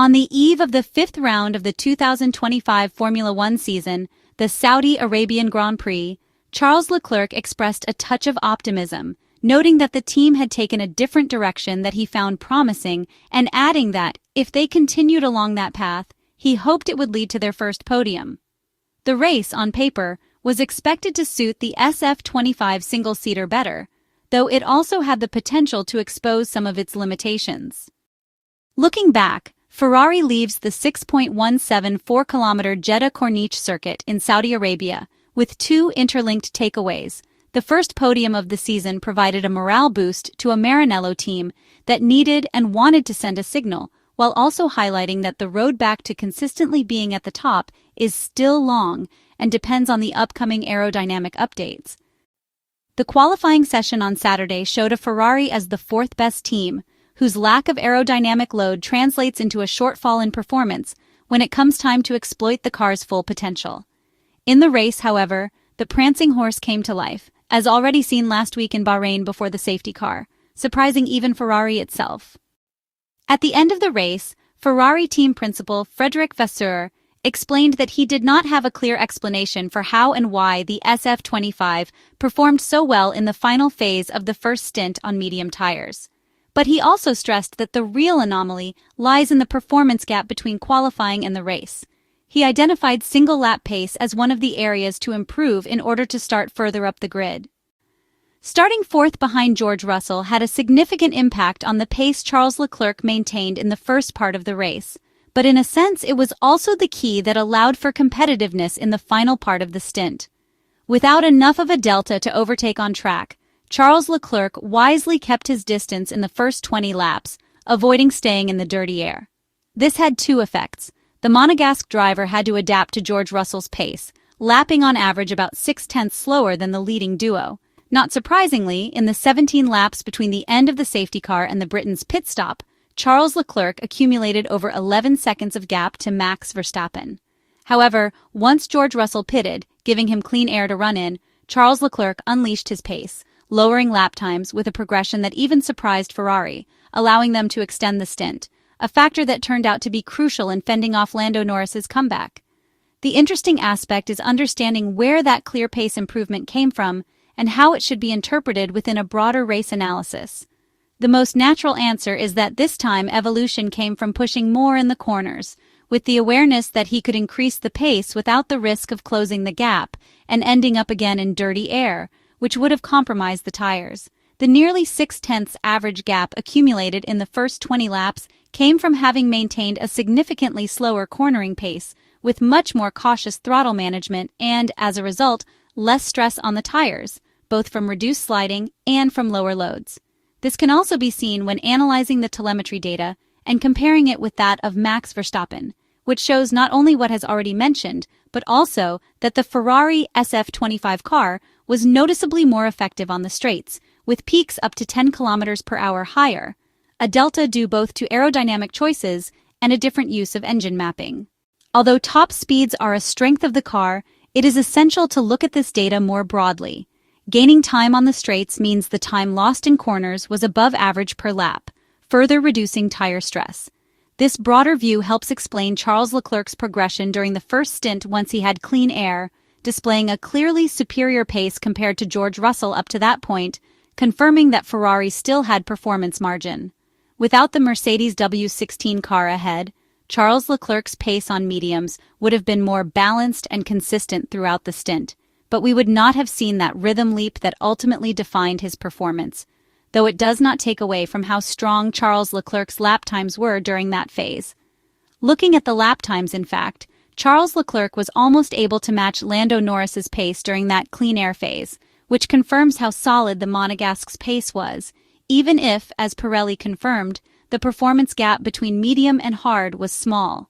On the eve of the fifth round of the 2025 Formula One season, the Saudi Arabian Grand Prix, Charles Leclerc expressed a touch of optimism, noting that the team had taken a different direction that he found promising and adding that, if they continued along that path, he hoped it would lead to their first podium. The race, on paper, was expected to suit the SF25 single-seater better, though it also had the potential to expose some of its limitations. Looking back, Ferrari leaves the 6.174-kilometer Jeddah Corniche Circuit in Saudi Arabia with 2 interlinked takeaways. The first podium of the season provided a morale boost to a Maranello team that needed and wanted to send a signal, while also highlighting that the road back to consistently being at the top is still long and depends on the upcoming aerodynamic updates. The qualifying session on Saturday showed a Ferrari as the fourth-best team, whose lack of aerodynamic load translates into a shortfall in performance when it comes time to exploit the car's full potential. In the race, however, the prancing horse came to life, as already seen last week in Bahrain before the safety car, surprising even Ferrari itself. At the end of the race, Ferrari team principal Frederic Vasseur explained that he did not have a clear explanation for how and why the SF25 performed so well in the final phase of the first stint on medium tires. But he also stressed that the real anomaly lies in the performance gap between qualifying and the race. He identified single-lap pace as one of the areas to improve in order to start further up the grid. Starting fourth behind George Russell had a significant impact on the pace Charles Leclerc maintained in the first part of the race, but in a sense it was also the key that allowed for competitiveness in the final part of the stint. Without enough of a delta to overtake on track, Charles Leclerc wisely kept his distance in the first 20 laps, avoiding staying in the dirty air. This had 2 effects. The Monegasque driver had to adapt to George Russell's pace, lapping on average about 0.6 slower than the leading duo. Not surprisingly, in the 17 laps between the end of the safety car and the Britain's pit stop, Charles Leclerc accumulated over 11 seconds of gap to Max Verstappen. However, once George Russell pitted, giving him clean air to run in, Charles Leclerc unleashed his pace, lowering lap times with a progression that even surprised Ferrari, allowing them to extend the stint, a factor that turned out to be crucial in fending off Lando Norris's comeback. The interesting aspect is understanding where that clear pace improvement came from and how it should be interpreted within a broader race analysis. The most natural answer is that this time evolution came from pushing more in the corners, with the awareness that he could increase the pace without the risk of closing the gap and ending up again in dirty air, which would have compromised the tires. The nearly 0.6 average gap accumulated in the first 20 laps came from having maintained a significantly slower cornering pace, with much more cautious throttle management and, as a result, less stress on the tires, both from reduced sliding and from lower loads. This can also be seen when analyzing the telemetry data and comparing it with that of Max Verstappen, which shows not only what has already mentioned, but also that the Ferrari SF25 car was noticeably more effective on the straights, with peaks up to 10 km per hour higher, a delta due both to aerodynamic choices and a different use of engine mapping. Although top speeds are a strength of the car, it is essential to look at this data more broadly. Gaining time on the straights means the time lost in corners was above average per lap, further reducing tire stress. This broader view helps explain Charles Leclerc's progression during the first stint once he had clean air, displaying a clearly superior pace compared to George Russell up to that point, confirming that Ferrari still had performance margin. Without the Mercedes W16 car ahead, Charles Leclerc's pace on mediums would have been more balanced and consistent throughout the stint, but we would not have seen that rhythm leap that ultimately defined his performance, though it does not take away from how strong Charles Leclerc's lap times were during that phase. Looking at the lap times, in fact, Charles Leclerc was almost able to match Lando Norris's pace during that clean air phase, which confirms how solid the Monegasque's pace was, even if, as Pirelli confirmed, the performance gap between medium and hard was small.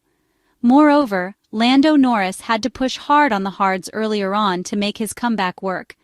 Moreover, Lando Norris had to push hard on the hards earlier on to make his comeback work.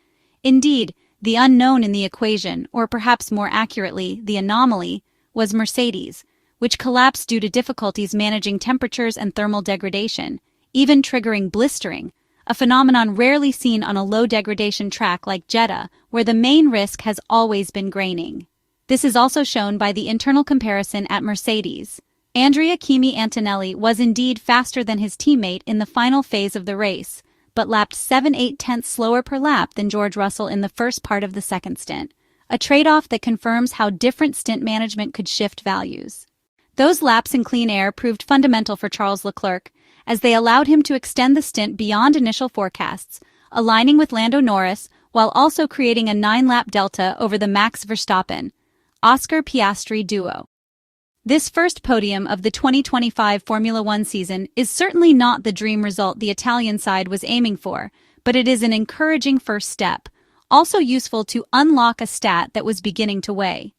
Indeed, the unknown in the equation, or perhaps more accurately, the anomaly, was Mercedes, which collapsed due to difficulties managing temperatures and thermal degradation, even triggering blistering, a phenomenon rarely seen on a low-degradation track like Jeddah, where the main risk has always been graining. This is also shown by the internal comparison at Mercedes. Andrea Kimi Antonelli was indeed faster than his teammate in the final phase of the race, but lapped 7/8 slower per lap than George Russell in the first part of the second stint, a trade-off that confirms how different stint management could shift values. Those laps in clean air proved fundamental for Charles Leclerc, as they allowed him to extend the stint beyond initial forecasts, aligning with Lando Norris while also creating a 9-lap delta over the Max Verstappen, Oscar Piastri duo. This first podium of the 2025 Formula One season is certainly not the dream result the Italian side was aiming for, but it is an encouraging first step, also useful to unlock a stat that was beginning to weigh.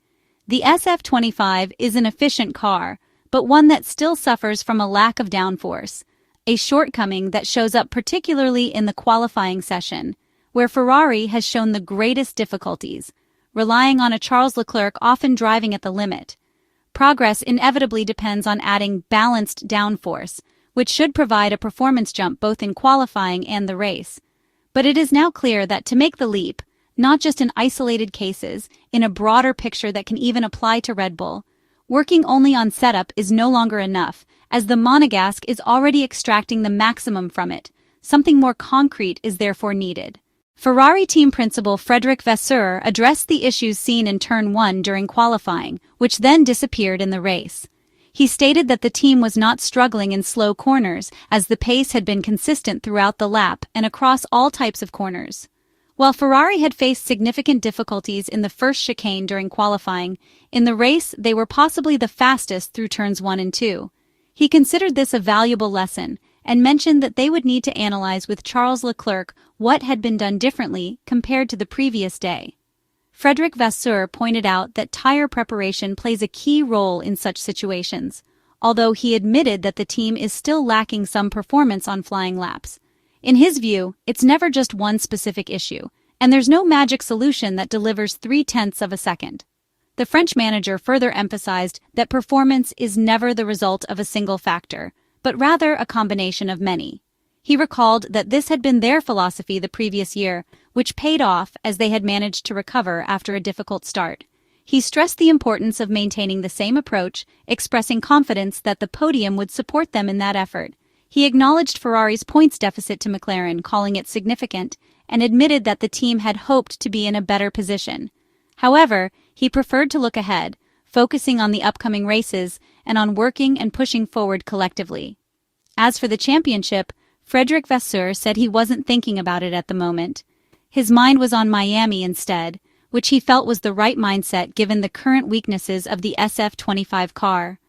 The SF25 is an efficient car, but one that still suffers from a lack of downforce, a shortcoming that shows up particularly in the qualifying session, where Ferrari has shown the greatest difficulties, relying on a Charles Leclerc often driving at the limit. Progress inevitably depends on adding balanced downforce, which should provide a performance jump both in qualifying and the race. But it is now clear that to make the leap, not just in isolated cases, in a broader picture that can even apply to Red Bull, working only on setup is no longer enough, as the Monegasque is already extracting the maximum from it. Something more concrete is therefore needed. Ferrari team principal Frederic Vasseur addressed the issues seen in Turn 1 during qualifying, which then disappeared in the race. He stated that the team was not struggling in slow corners, as the pace had been consistent throughout the lap and across all types of corners. While Ferrari had faced significant difficulties in the first chicane during qualifying, in the race they were possibly the fastest through Turns 1 and 2. He considered this a valuable lesson, and mentioned that they would need to analyze with Charles Leclerc what had been done differently compared to the previous day. Frederic Vasseur pointed out that tire preparation plays a key role in such situations, although he admitted that the team is still lacking some performance on flying laps. In his view, it's never just one specific issue, and there's no magic solution that delivers 0.3 of a second. The French manager further emphasized that performance is never the result of a single factor, but rather a combination of many. He recalled that this had been their philosophy the previous year, which paid off as they had managed to recover after a difficult start. He stressed the importance of maintaining the same approach, expressing confidence that the podium would support them in that effort. He acknowledged Ferrari's points deficit to McLaren, calling it significant, and admitted that the team had hoped to be in a better position. However, he preferred to look ahead, focusing on the upcoming races and on working and pushing forward collectively. As for the championship, Frederic Vasseur said he wasn't thinking about it at the moment. His mind was on Miami instead, which he felt was the right mindset given the current weaknesses of the SF25 car.